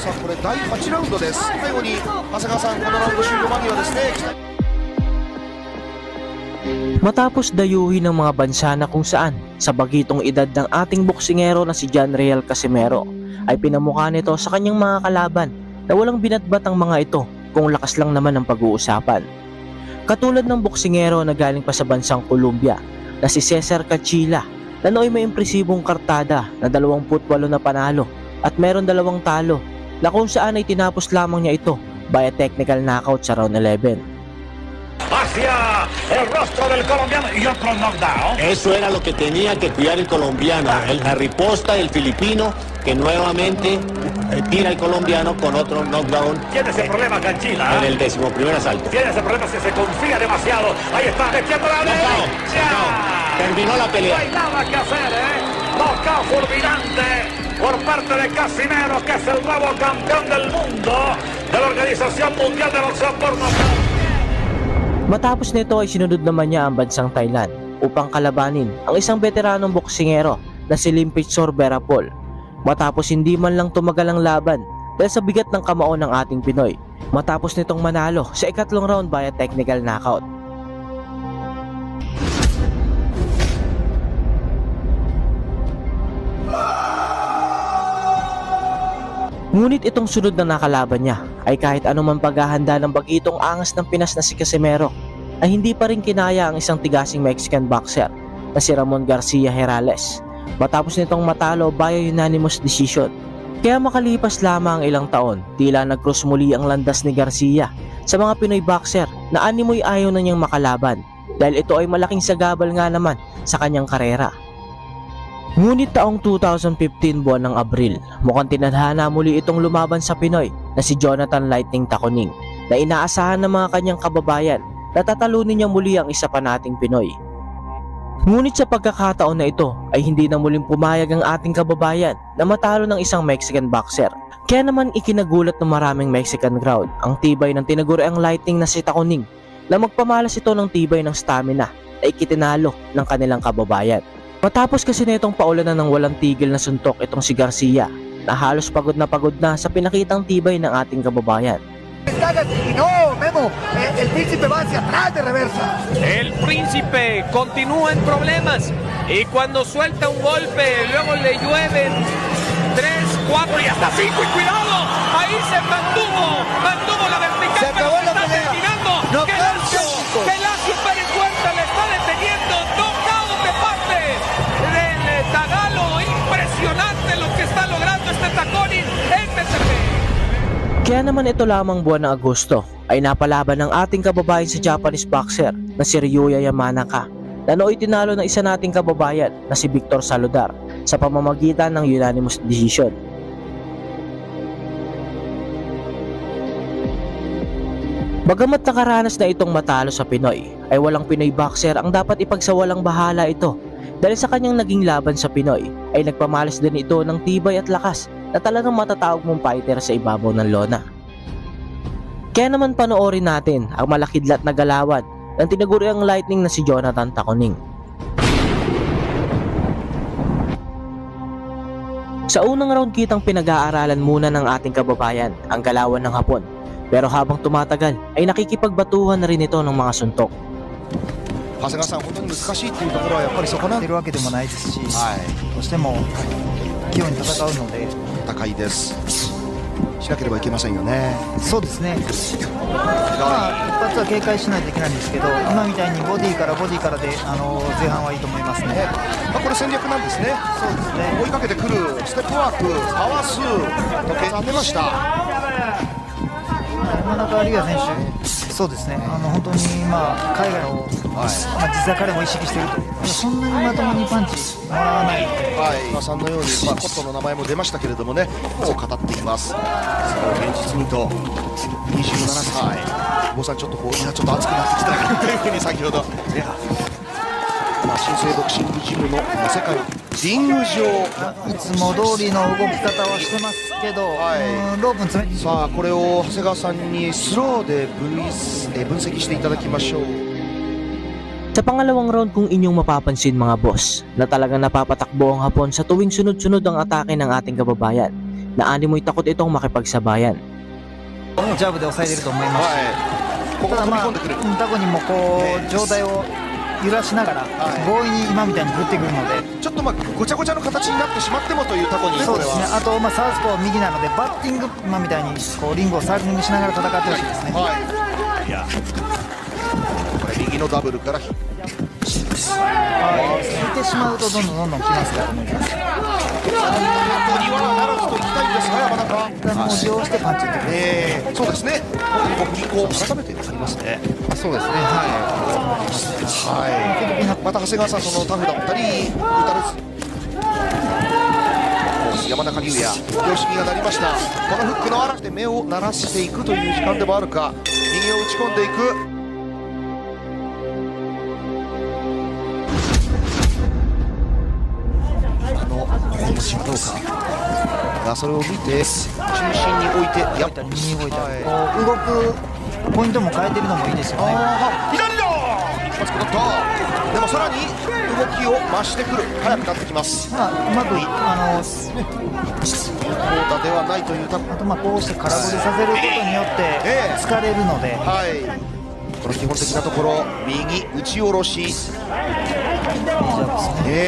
さん、これ第8ラウンドです。最後に長谷川さん、このラウンド終了間際ですね。 Matapos dayuhin ng mga bansa na kung saan sa bagitong edad ng ating boksingero na si John Riel Casimero ay pinamukha nito sa kanyang mga kalaban na walang binatbat ang mga ito kung lakas lang naman ang pag-uusapan. Katulad ng boksingero na galing pa sa bansang Colombia na si Cesar Cachilla na nooy may impresibong kartada na 28 na panalo at meron 2 talo na kung saan ay tinapos lamang niya ito via technical knockout sa round 11. Hacia el rostro del colombiano y otro knockdown. Eso era lo que tenía que cuidar el colombiano, la riposta del filipino que nuevamente tira el colombiano con otro knockdown. Tiene ese problema Cachilla. En el 11º asalto. Tiene ese problema si se confía demasiado. Ahí está, metiendo la derecha. Terminó la pelea. No hay nada que hacer, Knockout fulminante por parte de Casimero, que es el nuevo campeón del mundo de la Organización Mundial de Boxeo por Nocaut. Matapos nito ay sinunod naman niya ang bansang Thailand upang kalabanin ang isang veteranong boksingero na si Limpitsor Berapol. Matapos hindi man lang tumagal ang laban dahil sa bigat ng kamao ng ating Pinoy, matapos nitong manalo sa ikatlong round via technical knockout. Ngunit itong sunod na nakalaban niya ay kahit anumang paghahanda ng bagitong angas ng Pinas na si Casimero ay hindi pa rin kinaya ang isang tigasing Mexican boxer na si Ramon Garcia Herales matapos nitong matalo via unanimous decision. Kaya makalipas lamang ilang taon, tila nag-cross muli ang landas ni Garcia sa mga Pinoy boxer na animoy ayaw na niyang makalaban dahil ito ay malaking sagabal nga naman sa kanyang karera. Ngunit taong 2015 buwan ng Abril, mukhang tinadhana muli itong lumaban sa Pinoy na si Jonathan Lightning Taconing na inaasahan ng mga kanyang kababayan na tatalunin niya muli ang isa pa nating Pinoy. Ngunit sa pagkakataon na ito ay hindi na muling pumayag ang ating kababayan na matalo ng isang Mexican boxer. Kaya naman ikinagulat ng maraming Mexican crowd ang tibay ng tinaguriang Lightning na si Taconing na magpamalas ito ng tibay ng stamina ay ikitinalo ng kanilang kababayan. Matapos kasi nitong paulanan ng walang tigil na suntok itong si Garcia na halos pagod na sa pinakitang tibay ng ating kababayan. No, Memo, el príncipe va hacia atrás de reversa. El príncipe continúa en problemas y cuando suelta un golpe luego le llueven 3, 4 y hasta 5 y cuidado, ahí se mantuvo la vertical. Se acabó la pelea. No, que Lacio Pérez Huerta le está deteniendo. Knockout de parte del Tagalo. Impresionante lo que está logrando este Taconing en BCP. Kaya naman ito lamang buwan ng Agosto ay napalaban ng ating kababayan sa Japanese boxer na si Ryuya Yamanaka na nooy tinalo ng isa nating kababayan na si Victor Saludar sa pamamagitan ng unanimous decision. Bagamat nakaranas na itong matalo sa Pinoy, ay walang Pinoy boxer ang dapat ipagsawalang bahala ito dahil sa kanyang naging laban sa Pinoy ay nagpamalas din ito ng tibay at lakas na talagang matatawag mong fighter sa ibabaw ng lona. Kaya naman panoorin natin ang malakidlat na galawan ng tinaguriang Lightning na si Jonathan Taconing. Sa unang round kitang pinag-aaralan muna ng ating kababayan ang galawan ng Hapon. Pero habang tumatagal ay nakikipagbatuhan na rin ito ng mga suntok. 長谷川さん、本当に難しいっていうところはやっぱりそこなんてるわけでもないですし、はい、どうしても器用に戦うので、戦いです。しなければいけませんよね。そうですね。まあ一発は警戒しないといけないんですけど、今みたいにボディからで前半はいいと思いますね。まあ、これ戦略なんですね。そうですね。追いかけてくるステップワーク、かわす時計当てました。山中理也選手、そうですね、本当に海外を、実は彼も意識していると、そんなにまともにパンチもらわない、はい、さんのように、コットンの名前も出ましたけれどもね、そう語っています。それを現実にと、27歳、坊さん、ちょっと熱くなってきたなというふうに先ほど、新生ボクシングジムの世界リング上、いつも通りの動き方はしてますけど、ロープに詰めさあこれを長谷川さんにスローで分析していただきましょう。 Sa pangalawang round kung inyong mapapansin mga boss na talagang napapatakbo ang Hapon sa tuwing sunod-sunod ang atake ng ating kababayan. Naani mo'y takot itong makipagsabayan. ジャブで抑えてると思いますし、ここただまあ飛び込んでくる。タコにもこう上体を揺らしながら強引に今みたいに振ってくるので、ちょっとごちゃごちゃの形になってしまってもというタコに。そうですね。あとサウスポー右なのでバッティング今みたいにこうリングをサークリングしながら戦ってほしいですね。これ右のダブルから引いてしまうとどんどんきますからね。タコにはならずといきたいんですが、山中文字をしてパンチ打ってくる。そうですね。ここ改めてありますね。そうですね。また長谷川さん、そのタフだったり打たれず、山中龍也両指が鳴りました。このフックの荒くて目を鳴らしていくという時間でもあるか、右を打ち込んでいく。この気持ちはどうかが、それを見て中心に置いてやったり右に動いたり、こう動くポイントも変えてるのもいいですよね。左だ一発食らった。でもさらに動きを増してくる、速くなってきます。うまくこうだではないというタコ。あとこうして空振りさせることによって疲れるので、この基本的なところ、右打ち下ろし、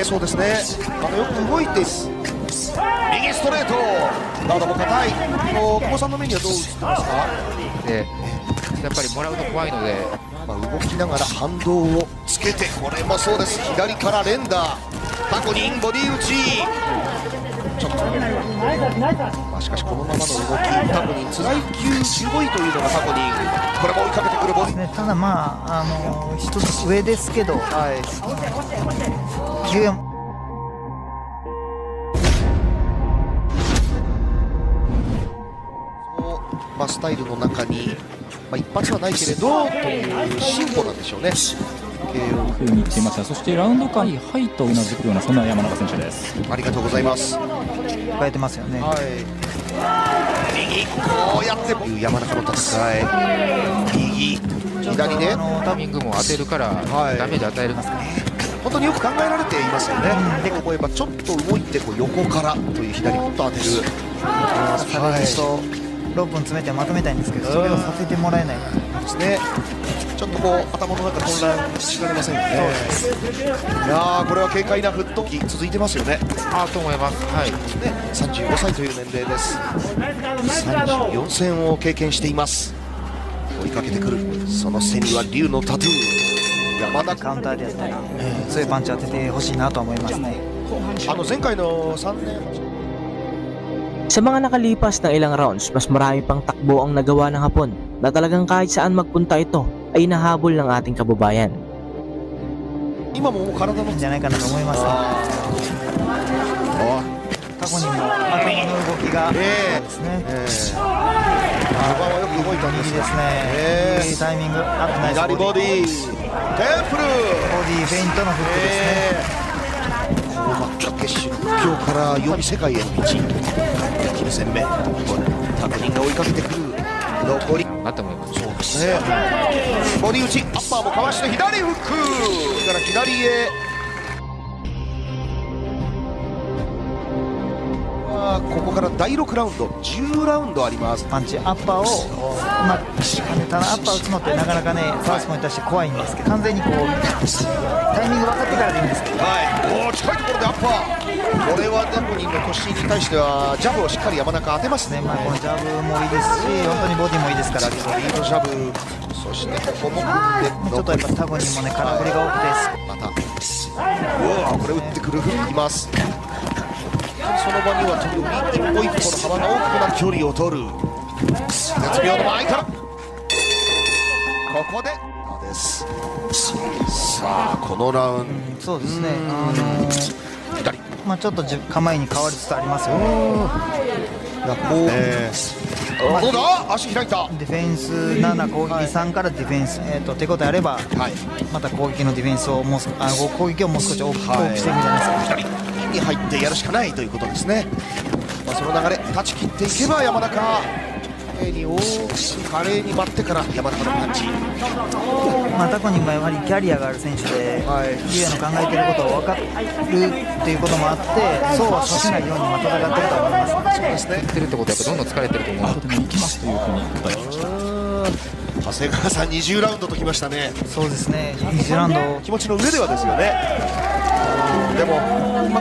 そうですね。よく動いて、右ストレート、ガードも硬い。久保さんの目にはどう映ってますか？やっぱりもらうと怖いので、動きながら反動をつけて、これもそうです。左から連打、タコニンボディ打ち。ちょっと、しかしこのままの動き、タコニンつらい級15位というのがタコニン。これも追いかけてくるボディ。ただ一つ上ですけど、スタイルの中に、一発はないけれどという進歩なんでしょうね。ふうに言っていました。そしてラウンド間にはいとうなずくような、そんな山中選手です。ありがとうございます。変えてますよね。右こうやって山中の戦い、右左ね、タイミングも当てるからダメージ与えるんですかね。本当によく考えられていますよね。でここやっぱちょっと動いて横からという左ポッと当てる。6分詰めてまとめたいんですけど、それをさせてもらえないですね。ちょっと頭の中混乱しかねませんよね。いやこれは軽快なフットキ続いてますよね。と思います。35歳という年齢です。34戦を経験しています。追いかけてくる、その背には竜のタトゥー。山中カウンターでやったら強いパンチ当ててほしいなと思いますね。前回の3年Sa mga nakalipas na ilang rounds, mas marami pang takbo ang nagawa ng Hapon na talagang kahit saan magpunta ito ay nahabol ng ating kababayan. 今も体のいいんじゃないかなと思いますね。タコにも頭の動きがですね。序盤はよく動いたんですが、いいタイミング合ってないです。左ボディテンプルボディフェイントのフックですね。決勝今日から予備世界への道、9戦目、タコニンが追いかけてくる。残りなって思います。そうですね。ボディ打ち、アッパーもかわして左フックから左へ。ここから第6ラウンド、10ラウンドあります。パンチ、アッパーをただアッパー打つのってなかなかね、サウスポーに対して怖いんですけど、完全にタイミング分かってからでいいんですけど、近いところでアッパー。これはタコニンの腰に対してはジャブをしっかり山中当てますね。このジャブもいいですし、本当にボディもいいですから、リードジャブ、そしてここもちょっとやっぱタコニンもね、空振りが多くて、またこれ打ってくるフックいます。その場には一歩一歩の幅が大きくなる距離を取る。絶妙の前からここでです。さあこのラウンド、そうですね、ちょっと構えに変わりつつありますよね。どうだ、足開いた。ディフェンス7、攻撃3からディフェンス、手応えあれば、また攻撃のディフェンスを攻撃をもう少し大きくしていくんじゃないですか。に入ってやるしかないということですね。その流れ断ち切っていけば山中に大きく華麗に舞ってから山中のパンチ。タコニンがやはりキャリアがある選手で、龍也の考えていることを分かるっていうこともあって、そうはさせないように戦ってると思います。そうですね。やってるってことはやっぱどんどん疲れてると思う。後でも行きますというふうに答えてました。長谷川さん20ラウンドときましたね。そうですね、20ラウンド気持ちの上ではですよね。でも、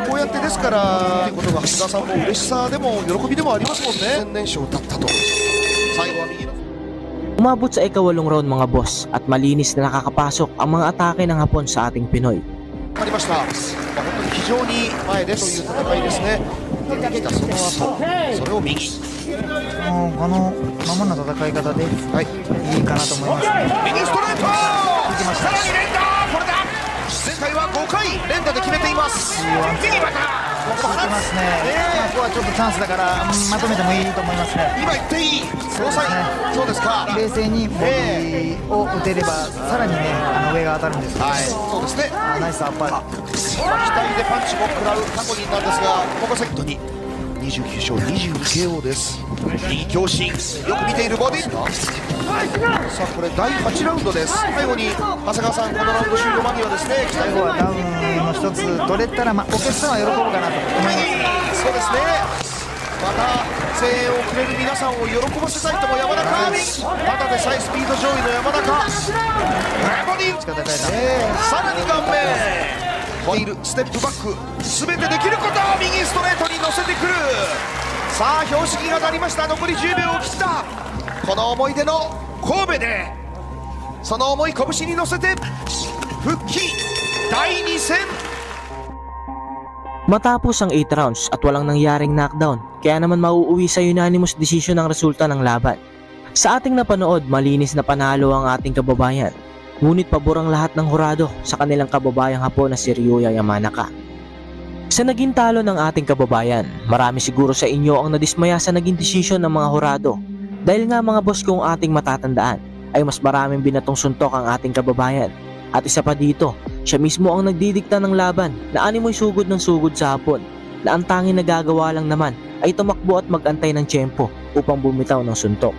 こうやってですからということが長谷川さんも嬉しさでも喜びでもありますもんね。1000年賞だったと。最後は右のUmabot sa ika-8 round mga boss at malinis na nakakapasok ang mga atake ng Hapon sa ating Pinoy. ありました。本当に非常に前でという戦いですね。出てきたその後、それを右。もうこのままの戦い方でいいかなと思いますね。右ストレート。さらに連打。これだ。前回は5回連打で決めています。右また。ここますね。ここはちょっとチャンスだからまとめてもいいと思いますね。今言っていい。そうですか。冷静にボディを打てればさらにね上が当たるんですけど、そうですね。ナイスアッパー。期待でパンチも食らうタコニンなんですが、ここセットに29勝22 KO です。右強心、よく見ているボディ。さあこれ第8ラウンドです。最後に長谷川さん、このラウンド終了間際ですね。期待最後はダウンの一つ取れたら、お客さんは喜ぶかなと思います。そうですね。また声援をくれる皆さんを喜ばせたいとも山中。ただでさえスピード上位の山中。ボディさらに顔面。ホイールステップバック全てできることを右ストレートに乗せてくる。さあ標識が鳴りました。残り10秒を切った。この思い出の神戸でその思い拳に乗せて復帰第2戦。 Matapos ang 8 rounds at walang nangyaring knockdown, kaya naman mauuwi sa unanimous decision ang resulta ng laban. Sa ating napanood, malinis na panalo ang ating kababayan. Ngunit pabor ang lahat ng hurado sa kanilang kababayang Hapon na si Ryuya Yamanaka. Sa naging talo ng ating kababayan, marami siguro sa inyo ang nadismaya sa naging desisyon ng mga hurado. Dahil nga mga boss kung ating matatandaan, ay mas maraming binatong suntok ang ating kababayan. At isa pa dito, siya mismo ang nagdidikta ng laban na animoy sugod ng sugod sa Hapon, na ang tanging nagagawa lang naman ay tumakbo at magantay ng tiyempo upang bumitaw ng suntok.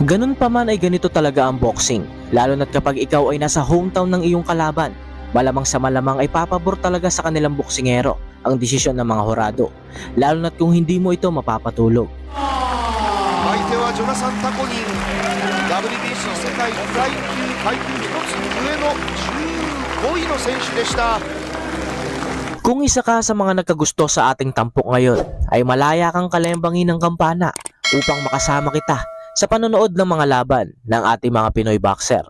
Ganun pa man ay ganito talaga ang boxing, lalo na't kapag ikaw ay nasa hometown ng iyong kalaban, malamang sa malamang ay papabor talaga sa kanilang boksingero ang desisyon ng mga hurado, lalo na't kung hindi mo ito mapapatulog. 相手はジョナサン・タコニン、 WBC 世界フライ級階級1つ上の15位の選手でした。 Kung isa ka sa mga nagkagusto sa ating tampok ngayon, ay malaya kang kalembangin ng kampana upang makasama kita sa panonood ng mga laban ng ating mga Pinoy boxer.